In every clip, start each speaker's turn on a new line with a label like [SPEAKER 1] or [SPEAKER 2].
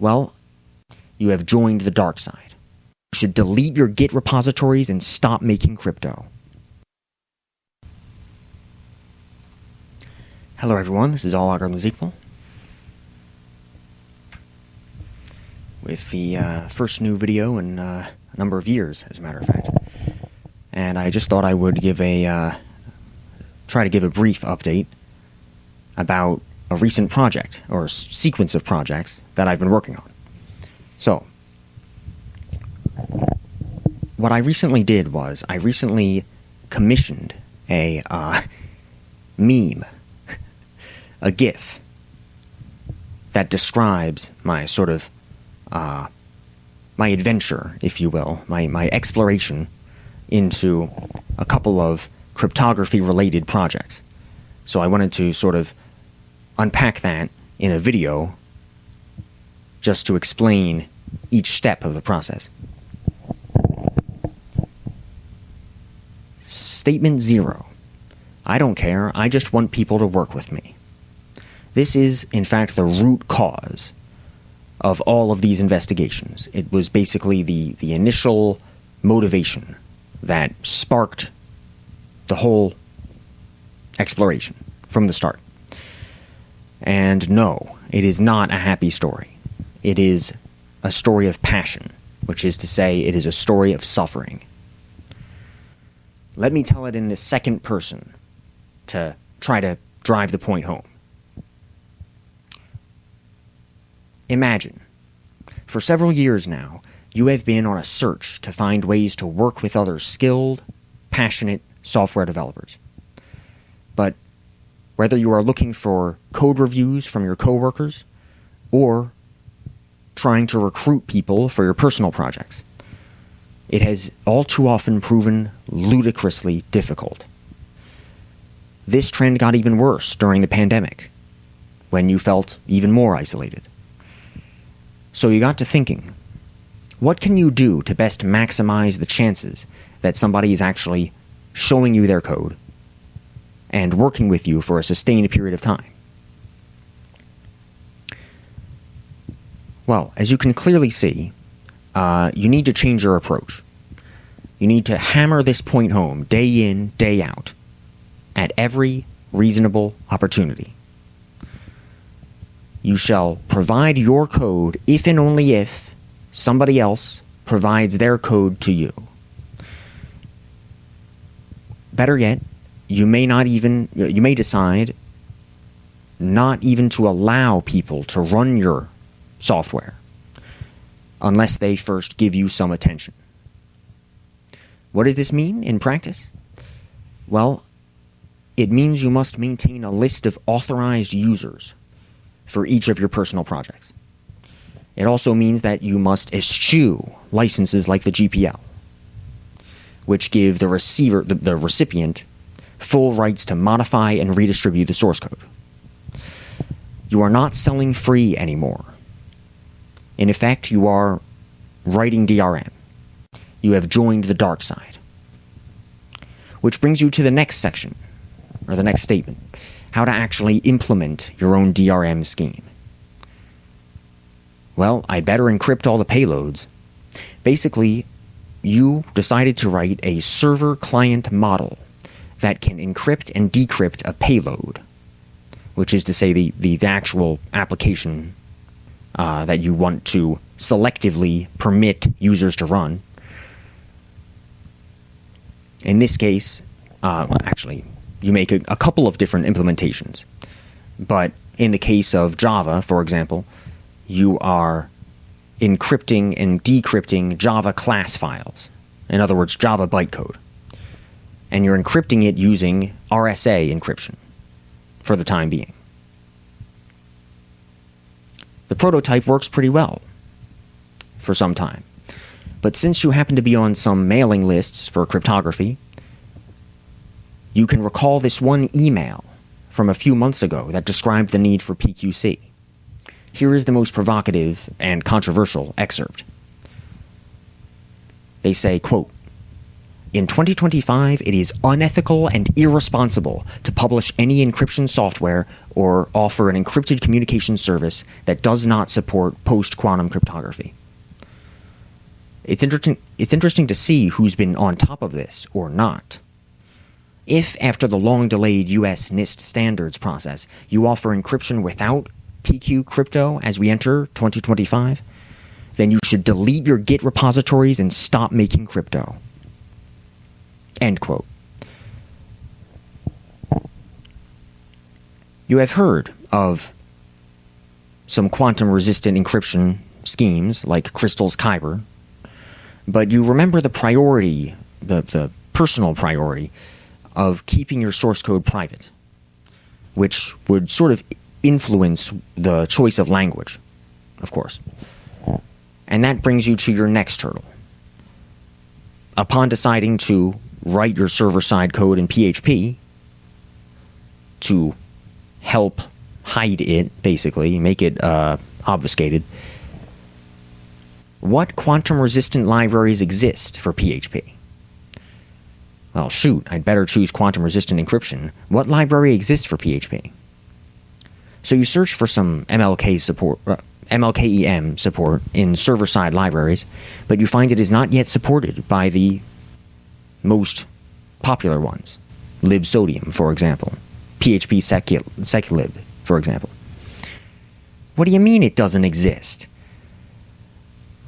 [SPEAKER 1] well, you have joined the dark side. You should delete your Git repositories and stop making crypto. Hello everyone, this is All Our Guns Equal, with the first new video in a number of years, as a matter of fact. And I just thought I would give try to give a brief update about a recent project, or a sequence of projects, that I've been working on. So, what I recently did was, I recently commissioned a meme, a GIF, that describes my sort of, my adventure, if you will, my exploration into a couple of cryptography-related projects. So I wanted to sort of unpack that in a video just to explain each step of the process. Statement 0. I don't care, I just want people to work with me. This is, in fact, the root cause of all of these investigations. It was basically the initial motivation that sparked the whole exploration from the start. And no, it is not a happy story. It is a story of passion, which is to say, it is a story of suffering. Let me tell it in the second person to try to drive the point home. Imagine, for several years now, you have been on a search to find ways to work with other skilled, passionate software developers. But whether you are looking for code reviews from your coworkers, or trying to recruit people for your personal projects, it has all too often proven ludicrously difficult. This trend got even worse during the pandemic, when you felt even more isolated. So you got to thinking, what can you do to best maximize the chances that somebody is actually showing you their code and working with you for a sustained period of time? Well, as you can clearly see, you need to change your approach. You need to hammer this point home day in, day out, at every reasonable opportunity. You shall provide your code if and only if somebody else provides their code to you. Better yet, you may decide not even to allow people to run your software unless they first give you some attention. What does this mean in practice? Well, it means you must maintain a list of authorized users for each of your personal projects. It also means that you must eschew licenses like the GPL, which give the recipient full rights to modify and redistribute the source code. You are not selling free anymore. In effect, you are writing DRM. You have joined the dark side. Which brings you to the next section, or the next statement, how to actually implement your own DRM scheme. Well, I better encrypt all the payloads. Basically, you decided to write a server-client model that can encrypt and decrypt a payload, which is to say the actual application that you want to selectively permit users to run. In this case, actually, you make a couple of different implementations. But in the case of Java, for example, you are encrypting and decrypting Java class files. In other words, Java bytecode. And you're encrypting it using RSA encryption for the time being. The prototype works pretty well for some time. But since you happen to be on some mailing lists for cryptography, you can recall this one email from a few months ago that described the need for PQC. Here is the most provocative and controversial excerpt. They say, quote, In 2025, it is unethical and irresponsible to publish any encryption software or offer an encrypted communication service that does not support post-quantum cryptography. It's interesting to see who's been on top of this or not. If, after the long-delayed US NIST standards process, you offer encryption without PQ crypto as we enter 2025, then you should delete your Git repositories and stop making crypto. End quote. You have heard of some quantum-resistant encryption schemes like Crystal's Kyber, but you remember the priority, the personal priority, of keeping your source code private, which would sort of influence the choice of language, of course. And that brings you to your next hurdle. Upon deciding to write your server-side code in PHP to help hide it, basically, make it obfuscated, what quantum-resistant libraries exist for PHP? Well, shoot, I'd better choose quantum-resistant encryption. What library exists for PHP? So you search for some MLKEM support in server-side libraries, but you find it is not yet supported by the most popular ones. libsodium, for example. PHP seculib, for example. What do you mean it doesn't exist?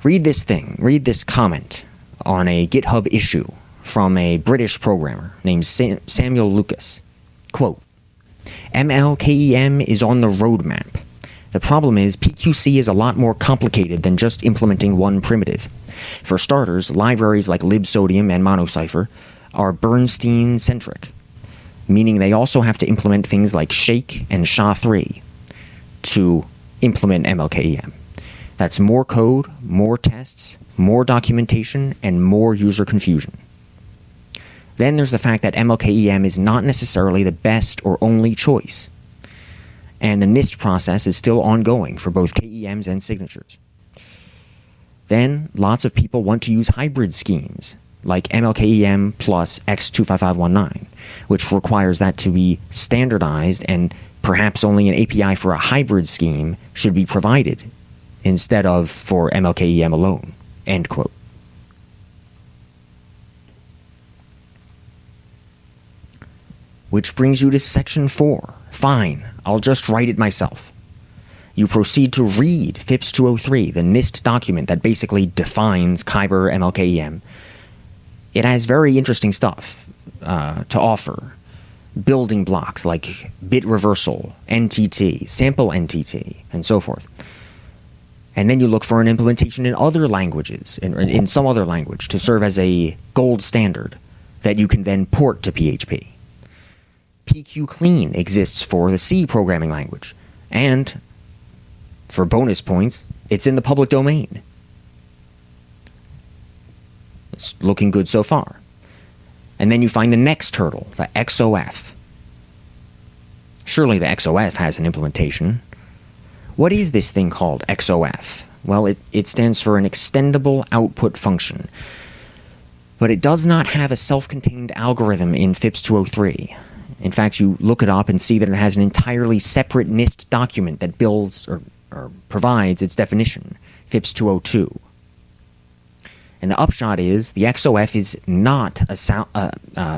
[SPEAKER 1] Read this comment on a GitHub issue from a British programmer named Samuel Lucas. Quote, MLKEM is on the roadmap. The problem is PQC is a lot more complicated than just implementing one primitive. For starters, libraries like libsodium and monocypher are Bernstein-centric, meaning they also have to implement things like Shake and SHA-3 to implement MLKEM. That's more code, more tests, more documentation, and more user confusion. Then there's the fact that MLKEM is not necessarily the best or only choice, and the NIST process is still ongoing for both KEMs and signatures. Then, lots of people want to use hybrid schemes, like MLKEM plus X25519, which requires that to be standardized, and perhaps only an API for a hybrid scheme should be provided, instead of for MLKEM alone. End quote. Which brings you to section 4. Fine, I'll just write it myself. You proceed to read FIPS 203, the NIST document that basically defines Kyber MLKEM. It has very interesting stuff to offer. Building blocks like bit reversal, NTT, sample NTT, and so forth. And then you look for an implementation in other languages, in some other language, to serve as a gold standard that you can then port to PHP. PQ Clean exists for the C programming language, and for bonus points, it's in the public domain. It's looking good so far. And then you find the next hurdle, the XOF. Surely the XOF has an implementation. What is this thing called, XOF? Well, it stands for an extendable output function. But it does not have a self-contained algorithm in FIPS 203. In fact, you look it up and see that it has an entirely separate NIST document that builds or provides its definition, FIPS 202. And the upshot is the XOF is not a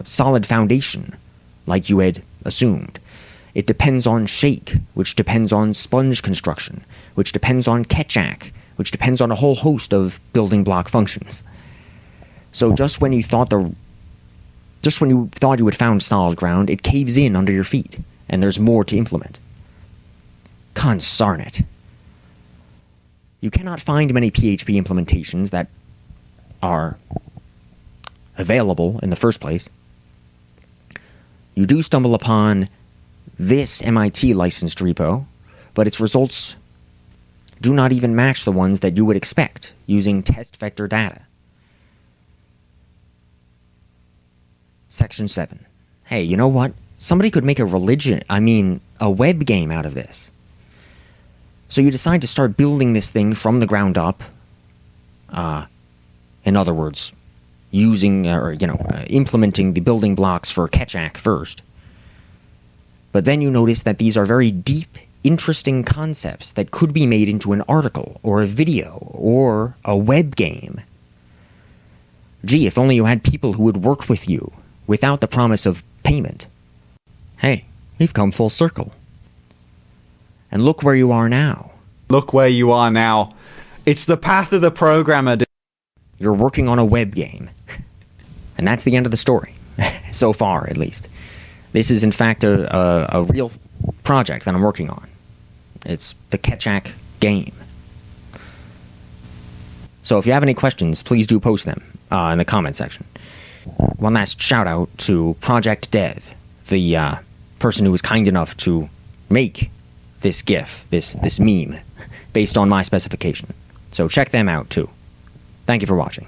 [SPEAKER 1] solid foundation like you had assumed. It depends on Shake, which depends on sponge construction, which depends on Ketchak, which depends on a whole host of building block functions. So just when you thought you had found solid ground, it caves in under your feet, and there's more to implement. Consarn it. You cannot find many PHP implementations that are available in the first place. You do stumble upon this MIT licensed repo, but its results do not even match the ones that you would expect using test vector data. Section 7. Hey, you know what? Somebody could make a web game out of this. So you decide to start building this thing from the ground up. In other words, implementing the building blocks for Ketchak first. But then you notice that these are very deep, interesting concepts that could be made into an article or a video or a web game. Gee, if only you had people who would work with you without the promise of payment. Hey, we've come full circle. And look where you are now.
[SPEAKER 2] Look where you are now. It's the path of the programmer.
[SPEAKER 1] You're working on a web game. And that's the end of the story. So far, at least. This is, in fact, a real project that I'm working on. It's the Ketchak game. So if you have any questions, please do post them in the comment section. One last shout out to Project Dev, the person who was kind enough to make this GIF, this meme, based on my specification. So check them out too. Thank you for watching.